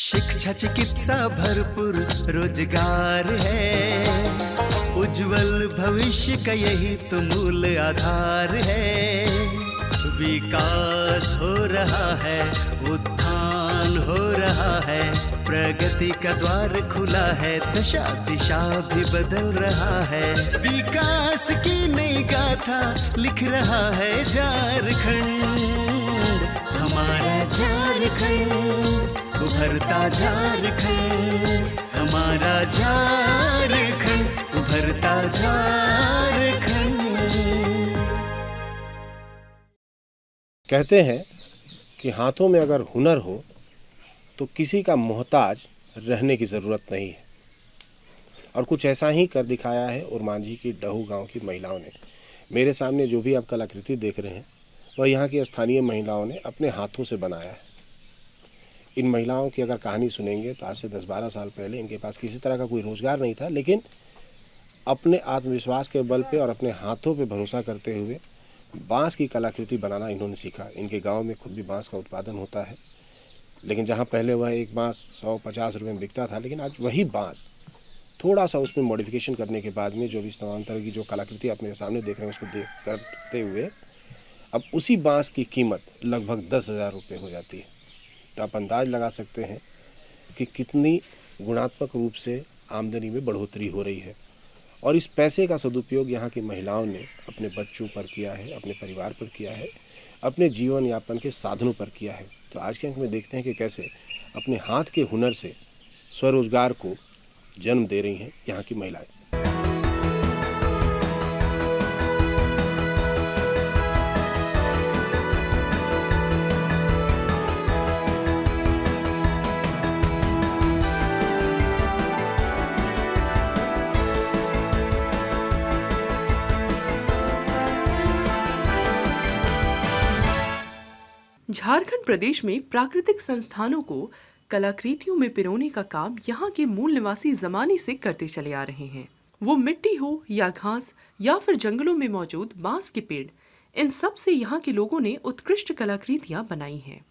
शिक्षा चिकित्सा भरपूर रोजगार है, उज्जवल भविष्य का यही तो मूल आधार है। विकास हो रहा है, उत्थान हो रहा है, प्रगति का द्वार खुला है, दशा दिशा भी बदल रहा है। विकास की नई गाथा लिख रहा है झारखंड, हमारा झारखंड, उभरता झारखंड, हमारा झारखंड, उभरता झारखंड। कहते हैं कि हाथों में अगर हुनर हो तो किसी का मोहताज रहने की ज़रूरत नहीं है, और कुछ ऐसा ही कर दिखाया है ओरमांझी की डहू गांव की महिलाओं ने। मेरे सामने जो भी आप कलाकृति देख रहे हैं वह यहाँ की स्थानीय महिलाओं ने अपने हाथों से बनाया है। इन महिलाओं की अगर कहानी सुनेंगे तो आज से 10-12 साल पहले इनके पास किसी तरह का कोई रोज़गार नहीं था, लेकिन अपने आत्मविश्वास के बल पे और अपने हाथों पे भरोसा करते हुए बांस की कलाकृति बनाना इन्होंने सीखा। इनके गांव में खुद भी बांस का उत्पादन होता है, लेकिन जहां पहले वह एक बांस 100-50 रुपये में बिकता था, लेकिन आज वही बांस थोड़ा सा उसमें मॉडिफिकेशन करने के बाद में जो भी तमाम तरह की जो कलाकृति आप मेरे सामने देख रहे हैं उसको देख करते हुए अब उसी बांस की कीमत लगभग 10,000 रुपये हो जाती है। तो आप अंदाज लगा सकते हैं कि कितनी गुणात्मक रूप से आमदनी में बढ़ोतरी हो रही है। और इस पैसे का सदुपयोग यहाँ की महिलाओं ने अपने बच्चों पर किया है, अपने परिवार पर किया है, अपने जीवन यापन के साधनों पर किया है। तो आज के अंक में देखते हैं कि कैसे अपने हाथ के हुनर से स्वरोजगार को जन्म दे रही हैं यहाँ की महिलाएं। झारखंड प्रदेश में प्राकृतिक संस्थानों को कलाकृतियों में पिरोने का काम यहाँ के मूल निवासी जमाने से करते चले आ रहे हैं। वो मिट्टी हो या घास या फिर जंगलों में मौजूद बांस के पेड़, इन सब से यहाँ के लोगों ने उत्कृष्ट कलाकृतियाँ बनाई हैं।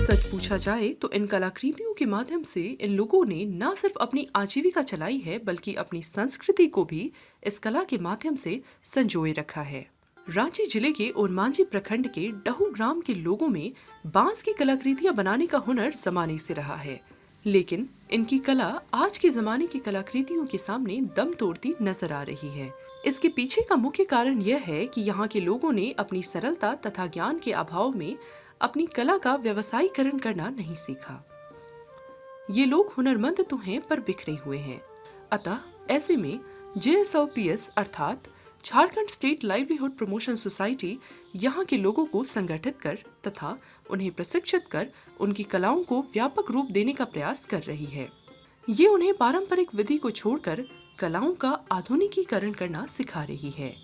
सच पूछा जाए तो इन कलाकृतियों के माध्यम से इन लोगों ने न सिर्फ अपनी आजीविका चलाई है, बल्कि अपनी संस्कृति को भी इस कला के माध्यम से संजोए रखा है। रांची जिले के ओरमांझी प्रखंड के डहू ग्राम के लोगों में बांस की कलाकृतियां बनाने का हुनर जमाने से रहा है, लेकिन इनकी कला आज के जमाने की कलाकृतियों के सामने दम तोड़ती नजर आ रही है। इसके पीछे का मुख्य कारण यह है कि यहाँ के लोगों ने अपनी सरलता तथा ज्ञान के अभाव में अपनी कला का व्यवसायीकरण करना नहीं सीखा। ये लोग हुनरमंद तो हैं पर बिखरे हुए हैं। अतः ऐसे में JSLPS अर्थात Jharkhand state livelihood promotion society यहाँ के लोगों को संगठित कर तथा उन्हें प्रशिक्षित कर उनकी कलाओं को व्यापक रूप देने का प्रयास कर रही है। ये उन्हें पारंपरिक विधि को छोड़कर कलाओं का आधुनिकीकरण करना सिखा रही है।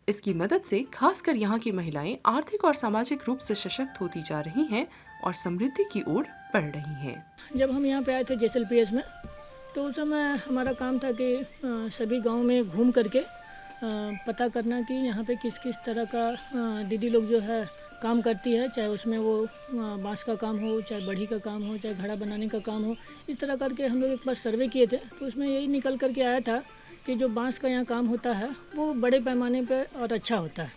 इसकी मदद से खासकर यहाँ की महिलाएं आर्थिक और सामाजिक रूप से सशक्त होती जा रही हैं और समृद्धि की ओर बढ़ रही हैं। जब हम यहाँ पे आए थे JSLPS में, तो उस समय हमारा काम था कि सभी गांव में घूम करके पता करना कि यहाँ पे किस किस तरह का दीदी लोग जो है काम करती है, चाहे उसमें वो बांस का काम हो, चाहे बढ़ी का काम हो, चाहे घड़ा बनाने का काम हो। इस तरह करके हम लोग एक बार सर्वे किए थे, तो उसमें यही निकल करके आया था कि जो बांस का यहाँ काम होता है वो बड़े पैमाने पे और अच्छा होता है।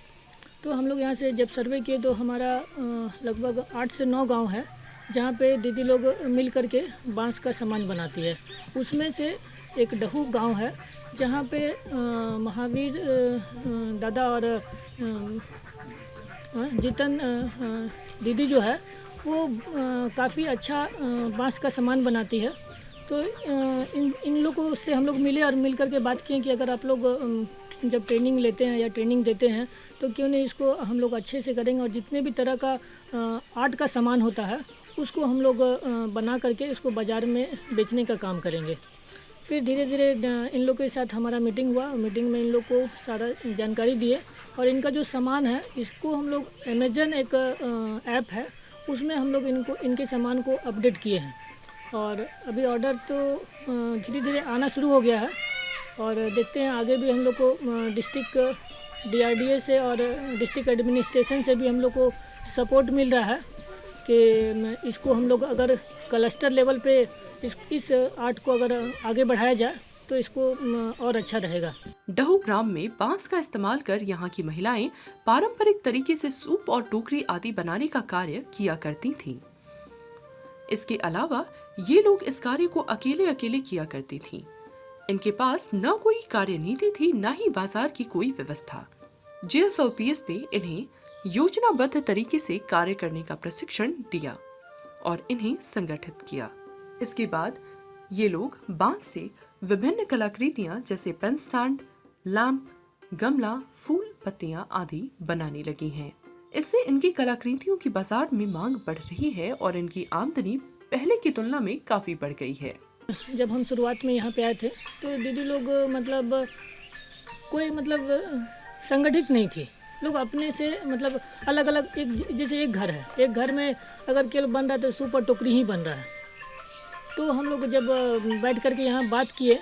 तो हम लोग यहाँ से जब सर्वे किए तो हमारा लगभग 8 से 9 गांव है जहाँ पे दीदी लोग मिल करके बांस का सामान बनाती है। उसमें से एक डहू गांव है जहाँ पे महावीर दादा और जीतन दीदी जो है वो काफ़ी अच्छा बांस का सामान बनाती है। तो इन लोगों से हम लोग मिले और मिल करके बात किए कि अगर आप लोग जब ट्रेनिंग लेते हैं या ट्रेनिंग देते हैं तो क्यों नहीं इसको हम लोग अच्छे से करेंगे, और जितने भी तरह का आर्ट का सामान होता है उसको हम लोग बना करके इसको बाज़ार में बेचने का काम करेंगे। फिर धीरे धीरे इन लोग के साथ हमारा मीटिंग हुआ। मीटिंग में इन लोग को सारा जानकारी दिए और इनका जो सामान है इसको हम लोग अमेज़न एक ऐप है उसमें हम लोग इनके सामान को अपडेट किए हैं, और अभी ऑर्डर तो धीरे धीरे आना शुरू हो गया है। और देखते हैं आगे भी हम लोग को डिस्ट्रिक्ट DRDA से और डिस्ट्रिक्ट एडमिनिस्ट्रेशन से भी हम लोग को सपोर्ट मिल रहा है कि इसको हम लोग अगर क्लस्टर लेवल पे इस आर्ट को अगर आगे बढ़ाया जाए तो इसको और अच्छा रहेगा। डहू ग्राम में बांस का इस्तेमाल कर यहाँ की महिलाएं पारंपरिक तरीके से सूप और टोकरी आदि बनाने का कार्य किया करती थीं। इसके अलावा ये लोग इस कार्य को अकेले अकेले किया करती थीं। इनके पास न कोई कार्य नीति थी, न ही बाजार की कोई व्यवस्था। JSLPS ने इन्हें योजनाबद्ध तरीके से कार्य करने का प्रशिक्षण दिया और इन्हें संगठित किया। इसके बाद ये लोग बांस से विभिन्न कलाकृतियां जैसे पेन स्टैंड, लैंप, गमला, फूल, पत्तियां आदि बनाने लगी हैं। इससे इनकी कलाकृतियों की बाजार में मांग बढ़ रही है और इनकी आमदनी पहले की तुलना में काफी बढ़ गई है। जब हम शुरुआत में यहाँ पे आए थे तो दीदी लोग मतलब कोई मतलब संगठित नहीं थी। लोग अपने से मतलब अलग अलग जैसे एक घर है, एक घर में अगर केवल बन रहा है तो सूप और टोकरी ही बन रहा है। तो हम लोग जब बैठ कर के यहाँ बात किए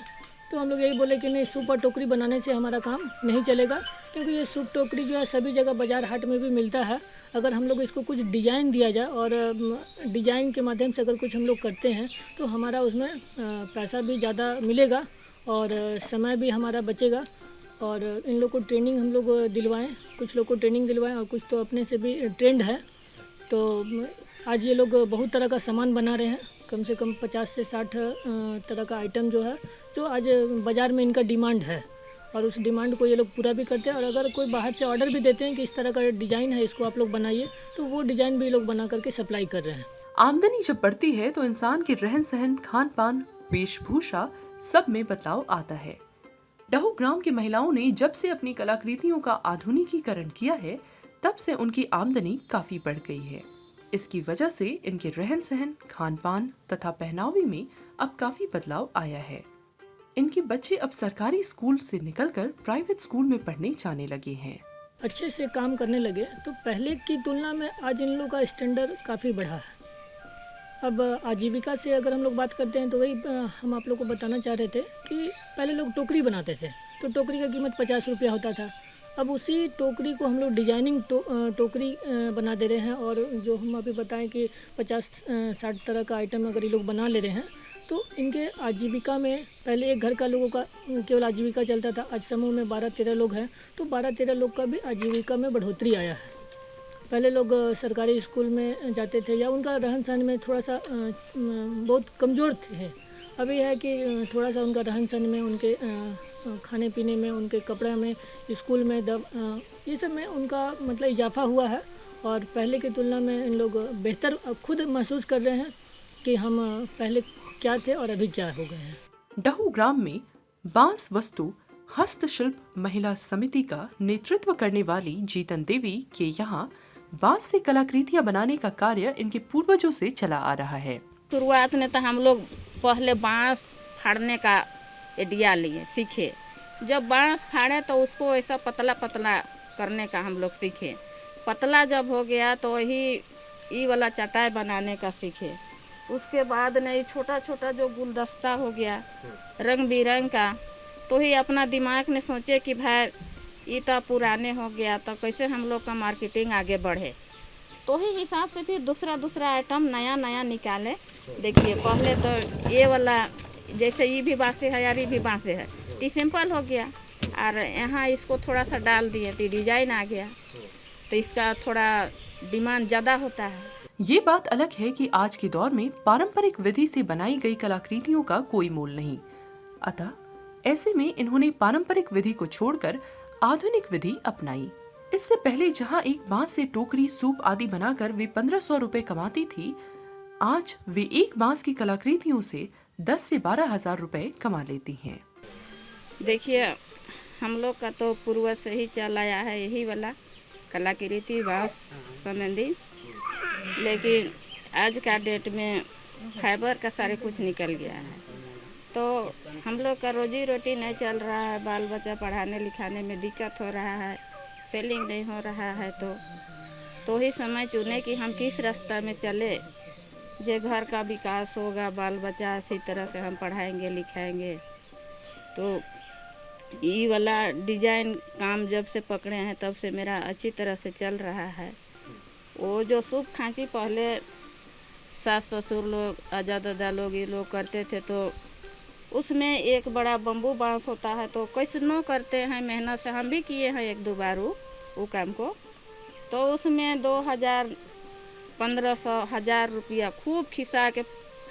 तो हम लोग यही बोले कि नहीं, सूप और टोकरी बनाने से हमारा काम नहीं चलेगा, क्योंकि ये सूप टोकरी जो है सभी जगह बाजार हाट में भी मिलता है। अगर हम लोग इसको कुछ डिजाइन दिया जाए और डिजाइन के माध्यम से अगर कुछ हम लोग करते हैं तो हमारा उसमें पैसा भी ज़्यादा मिलेगा और समय भी हमारा बचेगा। और इन लोग को ट्रेनिंग हम लोग दिलवाएं, कुछ लोग को ट्रेनिंग दिलवाएं और कुछ तो अपने से भी ट्रेंड है। तो आज ये लोग बहुत तरह का सामान बना रहे हैं, कम से कम 50 से 60 तरह का आइटम जो है, जो आज बाज़ार में इनका डिमांड है और उस डिमांड को ये लोग पूरा भी करते हैं। और अगर कोई बाहर से ऑर्डर भी देते हैं कि इस तरह का डिज़ाइन है, इसको आप लोग बनाइए, तो वो डिज़ाइन भी ये लोग बना करके सप्लाई कर रहे हैं। आमदनी जब बढ़ती है तो इंसान के रहन सहन, खान पान, वेशभूषा सब में बदलाव आता है। डहू ग्राम की महिलाओं ने जब से अपनी कलाकृतियों का आधुनिकीकरण किया है तब से उनकी आमदनी काफी बढ़ गई है। इसकी वजह से इनके रहन सहन, खान पान तथा पहनावे में अब काफी बदलाव आया है। इनके बच्चे अब सरकारी स्कूल से निकलकर प्राइवेट स्कूल में पढ़ने जाने लगे हैं। अच्छे से काम करने लगे तो पहले की तुलना में आज इन लोगों का स्टैंडर्ड काफ़ी बढ़ा है। अब आजीविका से अगर हम लोग बात करते हैं तो वही हम आप लोग को बताना चाह रहे थे कि पहले लोग टोकरी बनाते थे तो टोकरी का कीमत 50 रुपया होता था। अब उसी टोकरी को हम लोग डिजाइनिंग टोकरी बना दे रहे हैं और जो हम अभी बताएं कि 50-60 तरह का आइटम अगर ये लोग बना ले रहे हैं तो इनके आजीविका में पहले एक घर का लोगों का केवल आजीविका चलता था। आज समूह में 12-13 लोग हैं तो 12-13 लोग का भी आजीविका में बढ़ोतरी आया है। पहले लोग सरकारी स्कूल में जाते थे या उनका रहन सहन में थोड़ा सा बहुत कमज़ोर थे। अभी है कि थोड़ा सा उनका रहन सहन में, उनके खाने पीने में, उनके कपड़े में, स्कूल में, ये सब में उनका मतलब इजाफा हुआ है और पहले की तुलना में इन लोग बेहतर खुद महसूस कर रहे हैं कि हम पहले क्या थे और अभी क्या हो गए हैं। डहू ग्राम में बांस वस्तु हस्तशिल्प महिला समिति का नेतृत्व करने वाली जीतन देवी के यहाँ बांस से कलाकृतियाँ बनाने का कार्य इनके पूर्वजों से चला आ रहा है। शुरुआत में तो हम लोग पहले बांस फाड़ने का आइडिया लिए, सीखे। जब बांस फाड़े तो उसको ऐसा पतला पतला करने का हम लोग सीखे। पतला जब हो गया तो वही ई वाला चटाई बनाने का सीखे। उसके बाद नहीं छोटा छोटा जो गुलदस्ता हो गया रंग बिरंग का, तो ही अपना दिमाग ने सोचे कि भाई ये तो पुराने हो गया तो कैसे हम लोग का मार्केटिंग आगे बढ़े। तो ही हिसाब से फिर दूसरा आइटम नया नया निकाले। देखिए पहले तो ये वाला जैसे ये भी बांसे है यार, ये भी बांसे है, ये सिंपल हो गया और यहाँ इसको थोड़ा सा डाल दिए तो डिजाइन आ गया, तो इसका थोड़ा डिमांड ज़्यादा होता है। ये बात अलग है कि आज के दौर में पारंपरिक विधि से बनाई गई कलाकृतियों का कोई मोल नहीं। अतः ऐसे में इन्होंने पारंपरिक विधि को छोड़कर आधुनिक विधि अपनाई। इससे पहले जहां एक बांस से टोकरी, सूप आदि बनाकर वे 1500 रुपए कमाती थी, आज वे एक बांस की कलाकृतियों से 10 से 12 हजार रुपए कमा लेती हैं। देखिए हम लोग का तो पूर्वज से ही चला आया है यही वाला कलाकृति बांस संबंधी, लेकिन आज का डेट में फाइबर का सारे कुछ निकल गया है तो हम लोग का रोजी रोटी नहीं चल रहा है। बाल बच्चा पढ़ाने लिखाने में दिक्कत हो रहा है, सेलिंग नहीं हो रहा है। तो ही समय चुने कि हम किस रास्ता में चले जो घर का विकास होगा, बाल बच्चा इसी तरह से हम पढ़ाएंगे लिखाएंगे। तो ये वाला डिजाइन काम जब से पकड़े हैं तब से मेरा अच्छी तरह से चल रहा है। वो जो सूप खांची पहले सास ससुर लोग आजा दादा लोग ये लोग करते थे, तो उसमें एक बड़ा बम्बू बांस होता है, तो कैसे न करते हैं मेहनत से। हम भी किए हैं 1-2 बार वो काम को, तो उसमें 2000 1500 1000 रुपया खूब खिसा के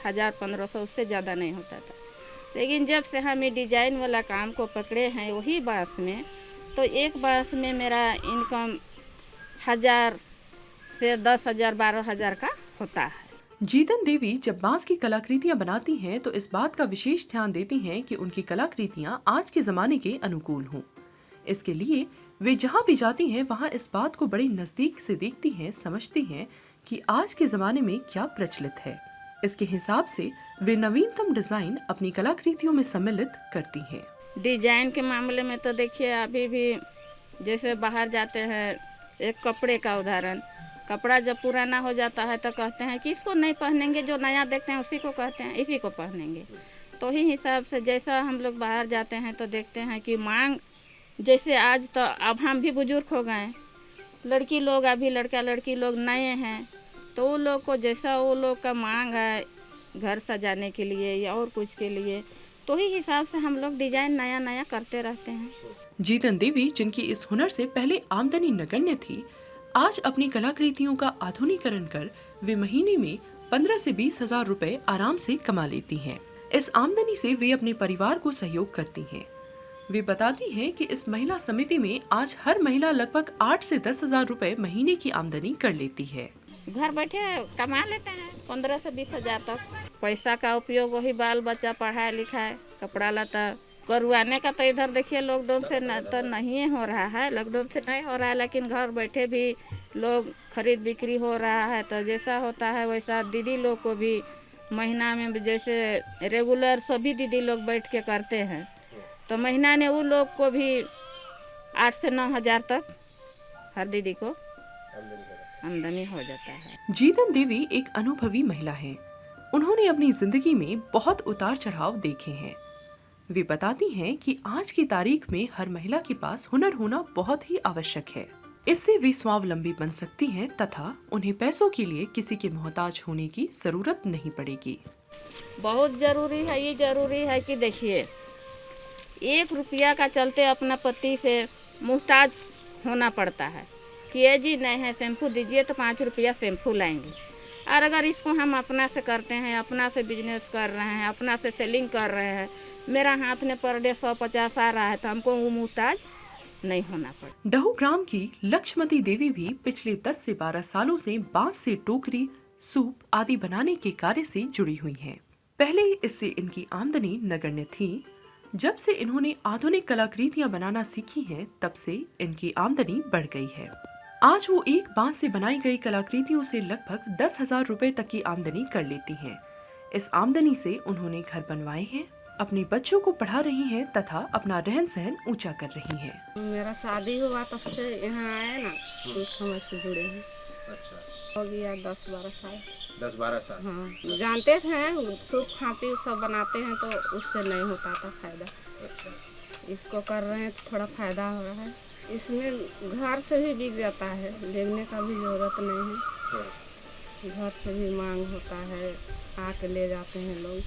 1000-1500 उससे ज़्यादा नहीं होता था। लेकिन जब से हम ये डिजाइन वाला काम को पकड़े हैं वही बांस में, तो एक बांस में मेरा इनकम 1000 से 10,000 12,000 का होता है। जीतन देवी जब बांस की कलाकृतियां बनाती हैं तो इस बात का विशेष ध्यान देती हैं कि उनकी कलाकृतियां आज के जमाने के अनुकूल हों। इसके लिए वे जहां भी जाती हैं वहां इस बात को बड़े नजदीक से देखती हैं, समझती हैं कि आज के जमाने में क्या प्रचलित है। इसके हिसाब से वे नवीनतम डिजाइन अपनी कलाकृतियों में सम्मिलित करती हैं। डिजाइन के मामले में तो देखिए अभी भी जैसे बाहर जाते हैं, एक कपड़े का उदाहरण, कपड़ा जब पुराना हो जाता है तो कहते हैं कि इसको नहीं पहनेंगे, जो नया देखते हैं उसी को कहते हैं इसी को पहनेंगे। तो ही हिसाब से जैसा हम लोग बाहर जाते हैं तो देखते हैं कि मांग, जैसे आज तो अब हम भी बुजुर्ग हो गए, लड़की लोग अभी लड़का लड़की लोग नए हैं, तो वो लोग को जैसा वो लोग का मांग है घर सजाने के लिए या और कुछ के लिए, तो ही हिसाब से हम लोग डिजाइन नया नया करते रहते हैं। जीतन देवी, जिनकी इस हुनर से पहले आमदनी नगण्य थी, आज अपनी कलाकृतियों का आधुनिकीकरण कर वे महीने में 15 से 20 हजार रुपए आराम से कमा लेती हैं। इस आमदनी से वे अपने परिवार को सहयोग करती हैं। वे बताती हैं कि इस महिला समिति में आज हर महिला लगभग 8 से 10 हजार रुपए महीने की आमदनी कर लेती है। घर बैठे कमा लेते हैं 15 से 20 हजार तक। पैसा का उपयोग वही बाल बच्चा पढ़ाई लिखाई कपड़ा लता करवाने का, तो इधर देखिए लॉकडाउन से तो नहीं हो रहा है, लॉकडाउन से नहीं हो रहा है, लेकिन घर बैठे भी लोग खरीद बिक्री हो रहा है। तो जैसा होता है वैसा दीदी लोग को भी महीना में, जैसे रेगुलर सभी दीदी लोग बैठ के करते हैं, तो महीना में वो लोग को भी 8 से 9 हजार तक हर दीदी को आमदनी हो जाता है। जीतन देवी एक अनुभवी महिला हैं। उन्होंने अपनी जिंदगी में बहुत उतार चढ़ाव देखे हैं। वे बताती हैं कि आज की तारीख में हर महिला के पास हुनर होना बहुत ही आवश्यक है। इससे वे स्वावलंबी बन सकती हैं तथा उन्हें पैसों के लिए किसी के मोहताज होने की जरूरत नहीं पड़ेगी। बहुत जरूरी है, ये जरूरी है कि देखिए 1 रुपया का चलते अपना पति से मोहताज होना पड़ता है कि ये जी नहीं है शैम्पू दीजिए तो 5 रुपया शैम्पू लाएंगे। और अगर इसको हम अपना से करते हैं, अपना से बिजनेस कर रहे हैं, अपना से सेलिंग कर रहे हैं, मेरा हाथ में पर डे 150 आ रहा है, तो हमको वो मोहताज नहीं होना पड़ता। डहू ग्राम की लक्ष्मती देवी भी पिछले 10 से 12 सालों से बांस से टोकरी, सूप आदि बनाने के कार्य से जुड़ी हुई हैं। पहले इससे इनकी आमदनी नगण्य थी। जब से इन्होंने आधुनिक कलाकृतियां बनाना सीखी हैं, तब से इनकी आमदनी बढ़ गई है। आज वो एक बांस से बनाई गई कलाकृतियों से लगभग 10,000 रुपए तक की आमदनी कर लेती हैं। इस आमदनी से उन्होंने घर बनवाए हैं, अपने बच्चों को पढ़ा रही हैं तथा अपना रहन सहन ऊंचा कर रही हैं। मेरा शादी हुआ तब से यहाँ आए ना, उस समय से जुड़े हैं। अच्छा, हो गया 10-12 साल। 10-12 साल। हाँ, जानते थे सूप खांसी सब बनाते हैं तो उससे नहीं होता था फायदा। अच्छा, इसको कर रहे हैं तो थोड़ा फायदा हो रहा है। इसमें घर से भी बिक जाता है, लेने का भी जरूरत नहीं है, घर से भी मांग होता है, आके ले जाते हैं लोग।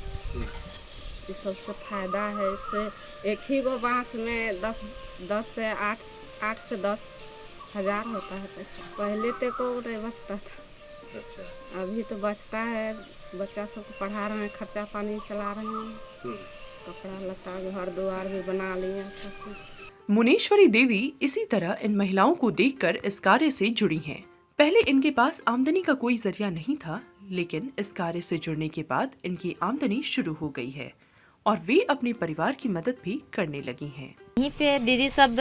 इस सबसे फायदा है। इससे एक ही गो बांस में 10 से 8 से 10 हजार होता है पैसा। पहले तो को नहीं बचता था। अच्छा, अभी तो बचता है, बच्चा सबको पढ़ा रहे हैं, खर्चा पानी चला रहे हैं, कपड़ा लता घर द्वार भी बना लिए अच्छा से। मुनेश्वरी देवी इसी तरह इन महिलाओं को देखकर इस कार्य से जुड़ी हैं। पहले इनके पास आमदनी का कोई जरिया नहीं था, लेकिन इस कार्य से जुड़ने के बाद इनकी आमदनी शुरू हो गई है और वे अपने परिवार की मदद भी करने लगी हैं। यहीं पे दीदी सब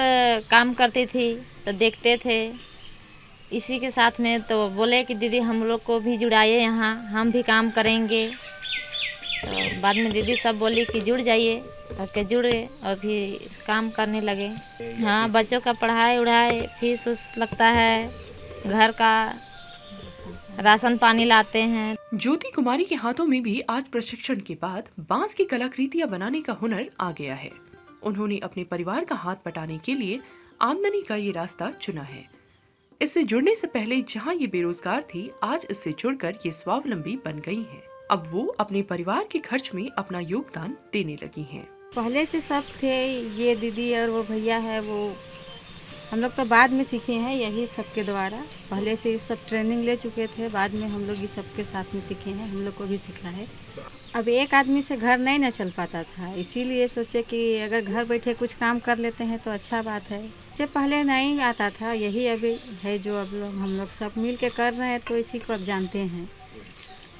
काम करती थी तो देखते थे, इसी के साथ में तो बोले कि दीदी हम लोग को भी जुड़ाइए, यहाँ हम भी काम करेंगे। तो बाद में दीदी सब बोली कि जुड़ जाइए, और जुड़े और भी काम करने लगे। हाँ, बच्चों का पढ़ाई उढ़ाई फीस उस लगता है, घर का राशन पानी लाते हैं। ज्योति कुमारी के हाथों में भी आज प्रशिक्षण के बाद बांस की कलाकृतियां बनाने का हुनर आ गया है। उन्होंने अपने परिवार का हाथ बटाने के लिए आमदनी का ये रास्ता चुना है। इससे जुड़ने से पहले जहां ये बेरोजगार थी, आज इससे जुड़कर ये स्वावलंबी बन गई हैं। अब वो अपने परिवार के खर्च में अपना योगदान देने लगी हैं। पहले से सब थे, ये दीदी और वो भैया है, वो हम लोग तो बाद में सीखे हैं यही सबके द्वारा। पहले से सब ट्रेनिंग ले चुके थे, बाद में हम लोग ये सबके साथ में सीखे हैं, हम लोग को भी सिखा है। अब एक आदमी से घर नहीं न चल पाता था, इसीलिए सोचे कि अगर घर बैठे कुछ काम कर लेते हैं तो अच्छा बात है। इससे पहले नहीं आता था, यही अभी है जो अब हम लोग सब मिल के कर रहे हैं, तो इसी को अब जानते हैं।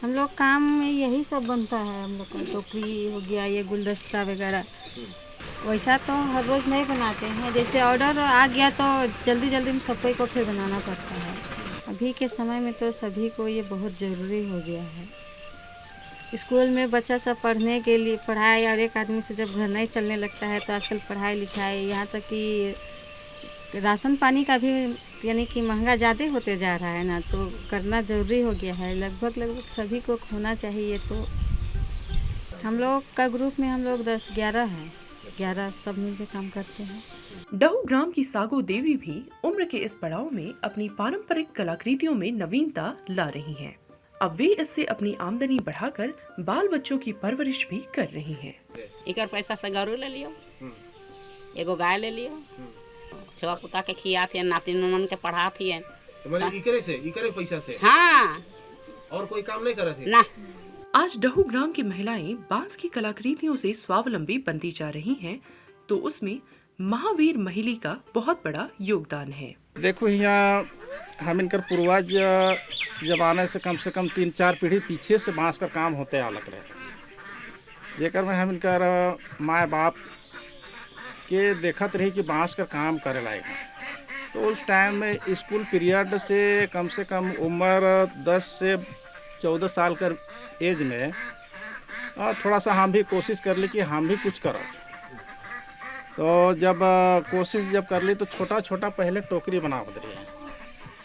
हम लोग काम में यही सब बनता है, हम लोग का टोकरी हो गया, ये गुलदस्ता वगैरह। वैसा तो हर रोज़ नहीं बनाते हैं, जैसे ऑर्डर आ गया तो जल्दी जल्दी में सबको को फिर बनाना पड़ता है। अभी के समय में तो सभी को ये बहुत ज़रूरी हो गया है। स्कूल में बच्चा सब पढ़ने के लिए पढ़ाई, और एक आदमी से जब घर नहीं चलने लगता है तो आजकल पढ़ाई लिखाई, यहाँ तक कि राशन पानी का भी यानी कि महंगा ज़्यादा होते जा रहा है ना, तो करना ज़रूरी हो गया है। लगभग सभी को होना चाहिए। तो हम लोग का ग्रुप में हम लोग 10-11 हैं, 11 सब मिलकर काम करते हैं। डहू ग्राम की सागो देवी भी उम्र के इस पड़ाव में अपनी पारंपरिक कलाकृतियों में नवीनता ला रही हैं। अब वे इससे अपनी आमदनी बढ़ाकर बाल बच्चों की परवरिश भी कर रही हैं। इकर पैसा से गरू ले लियो, एगो गाय ले लियो, छुआ पुता के खियाती, नाती ननन के पढ़ाती। इकरे पैसा से? हाँ, और कोई काम नहीं करत है ना। आज डहू ग्राम की महिलाएं बांस की कलाकृतियों से स्वावलंबी बनती जा रही हैं, तो उसमें महावीर महिला का बहुत बड़ा योगदान है। देखो यहाँ हम इनकर पूर्वज जमाने से कम 3-4 पीढ़ी पीछे से बांस का काम होते आलक रहे, जेकर में हम इनकर माँ बाप के देखत रही कि बांस का काम करे लायक है। तो उस टाइम में स्कूल पीरियड से कम उम्र 10 से 14 साल का एज में थोड़ा सा हम भी कोशिश कर ली कि हम भी कुछ करो। तो जब कोशिश कर ली तो छोटा छोटा पहले टोकरी बनावत रही।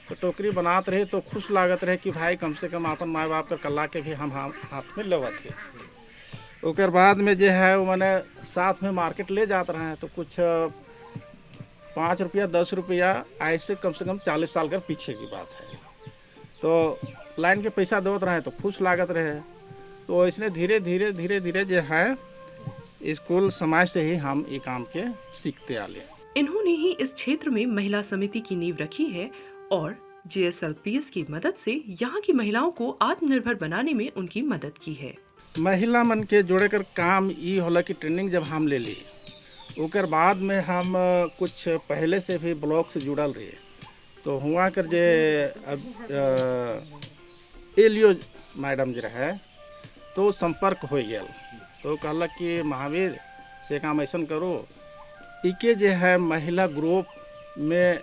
तो टोकरी बनाते रहे तो खुश लागत रहे कि भाई कम से कम अपन माँ बाप का कला के भी हम हाथ में लेवत थे। उसके बाद में जो है वो मैंने साथ में मार्केट ले जाते रहे हैं, तो कुछ 5 रुपया 10 रुपया ऐसे कम से कम 40 साल का पीछे की बात है। तो लाइन के पैसा देते रहे तो खुश लागत रहे। तो इसने धीरे धीरे जो है स्कूल समाज से ही हम ये काम के सीखते आले। इन्होंने ही इस क्षेत्र में महिला समिति की नींव रखी है और JSLPS की मदद से यहाँ की महिलाओं को आत्मनिर्भर बनाने में उनकी मदद की है। महिला मन के जोड़े कर काम ये होला कि ट्रेनिंग जब हम ले ली, उकर बाद में हम कुछ पहले से भी ब्लॉक से जुड़ल रहे, तो हुआ कर जे अब एलियो मैडम जो है तो संपर्क हो गया, तो कहलक कि महावीर से काम ऐसा करो, इके जो है महिला ग्रुप में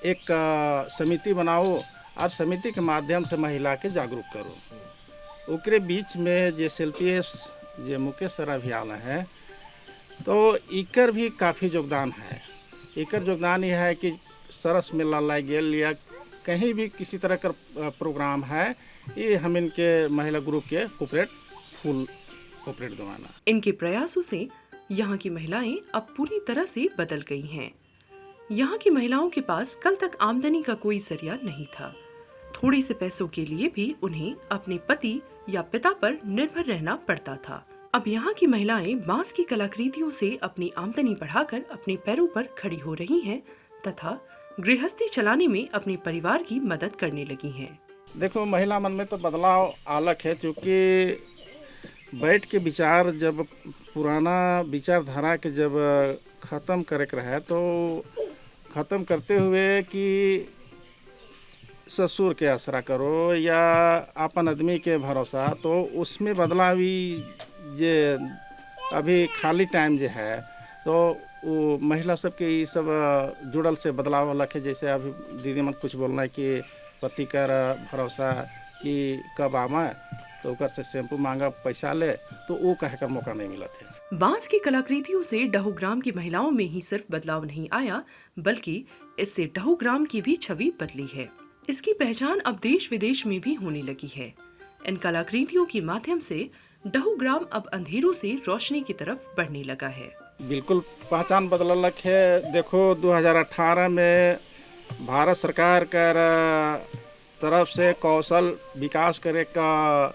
एक समिति बनाओ और समिति के माध्यम से महिला के जागरूक करो। उकरे बीच में JSLPS जो मुकेश सर अभियान है, तो इकर भी काफ़ी योगदान है। इकर योगदान ये है कि सरस मेला ला गेल या कहीं भी किसी तरह का प्रोग्राम है, ये हम इनके महिला ग्रुप के फुल कोऑपरेट दवाना। इनके प्रयासों से यहाँ की महिलाएं अब पूरी तरह से बदल गई हैं। यहाँ की महिलाओं के पास कल तक आमदनी का कोई जरिया नहीं था। थोड़े से पैसों के लिए भी उन्हें अपने पति या पिता पर निर्भर रहना पड़ता था। अब यहाँ की महिलाएं बांस की कलाकृतियों से अपनी आमदनी बढ़ाकर अपने पैरों पर खड़ी हो रही हैं तथा गृहस्थी चलाने में अपने परिवार की मदद करने लगी हैं। देखो महिला मन में तो बदलाव अलग है, क्योंकि बैठ के विचार जब पुराना विचारधारा के जब ख़त्म करे के रहे, तो ख़त्म करते हुए कि ससुर के आसरा करो या अपन आदमी के भरोसा, तो उसमें बदलाव जे अभी खाली टाइम जो है तो वो महिला सबके ये सब जुड़ल से बदलाव अलग है। जैसे अभी दीदी मन कुछ बोलना है कि पति कर भरोसा कि कब आवा, तो ओकर से शैम्पू मांगा पैसा ले, तो वो कहे का मौका नहीं मिला था। बांस की कलाकृतियों से डहू ग्राम की महिलाओं में ही सिर्फ बदलाव नहीं आया, बल्कि इससे डहू ग्राम की भी छवि बदली है। इसकी पहचान अब देश विदेश में भी होने लगी है। इन कलाकृतियों के माध्यम से डहू ग्राम अब अंधेरों से रोशनी की तरफ बढ़ने लगा है। बिल्कुल पहचान बदलक है। देखो 2018 में भारत सरकार कर तरफ से कौशल विकास करे का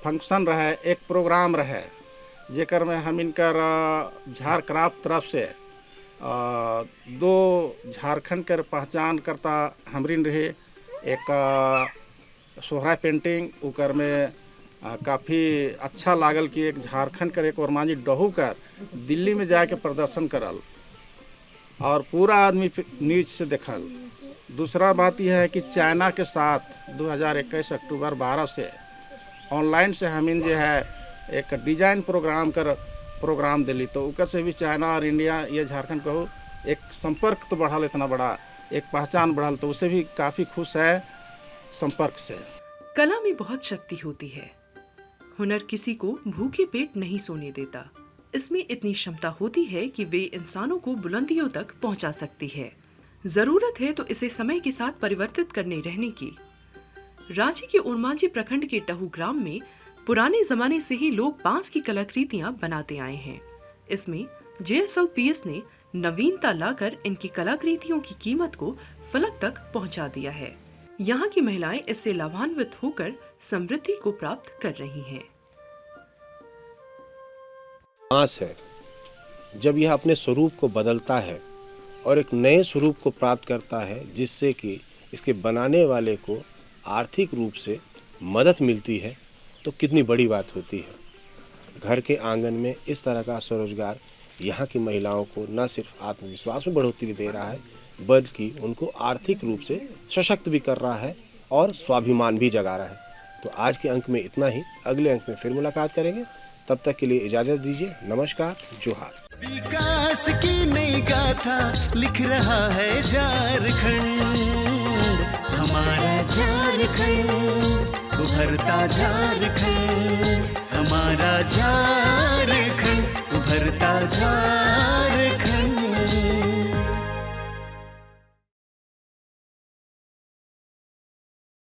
फंक्शन रहे, एक प्रोग्राम रहे, जेकर में हम इनकर झारक्राफ्ट तरफ से 2 झारखंड कर पहचान करता हमरिन रहे। एक सोहरा पेंटिंग उकर में काफ़ी अच्छा लागल कि एक झारखंड कर एक वर्माजी डहू कर दिल्ली में जाके प्रदर्शन करल और पूरा आदमी न्यूज से देखल। दूसरा बात यह है कि चाइना के साथ 2021 अक्टूबर 12 से ऑनलाइन से हमिन जो है एक डिजाइन प्रोग्राम दिली, तो उकर से भी चाइना और इंडिया ये झारखंड कहूँ एक संपर्क तो बढ़ल, इतना बड़ा एक पहचान बढ़ल, तो उसे भी काफ़ी खुश है संपर्क से। कला में बहुत शक्ति होती है। हुनर किसी को भूखे पेट नहीं सोने देता। इसमें इतनी क्षमता होती है कि वे इंसानों को बुलंदियों तक पहुंचा सकती है। जरूरत है तो इसे समय के साथ परिवर्तित करने रहने की। रांची के ओरमांझी प्रखंड के टहू ग्राम में पुराने जमाने से ही लोग बांस की कलाकृतियां बनाते आए हैं। इसमें JSLPS ने नवीनता लाकर इनकी कलाकृतियों की कीमत को फलक तक पहुंचा दिया है। यहाँ की महिलाएं इससे लाभान्वित होकर समृद्धि को प्राप्त कर रही हैं। बांस है, जब यह अपने स्वरूप को बदलता है और एक नए स्वरूप को प्राप्त करता है, जिससे कि इसके बनाने वाले को आर्थिक रूप से मदद मिलती है, तो कितनी बड़ी बात होती है। घर के आंगन में इस तरह का स्वरोजगार यहाँ की महिलाओं को न सिर्फ आत्मविश्वास में बढ़ोतरी दे रहा है, बल्कि उनको आर्थिक रूप से सशक्त भी कर रहा है और स्वाभिमान भी जगा रहा है। तो आज के अंक में इतना ही। अगले अंक में फिर मुलाकात करेंगे। तब तक के लिए इजाज़त दीजिए। नमस्कार, जोहार। विकास की नई गाथा लिख रहा है झारखंड, हमारा झारखंड, उभरता झारखंड, हमारा झारखंड, उभरता झारखंड।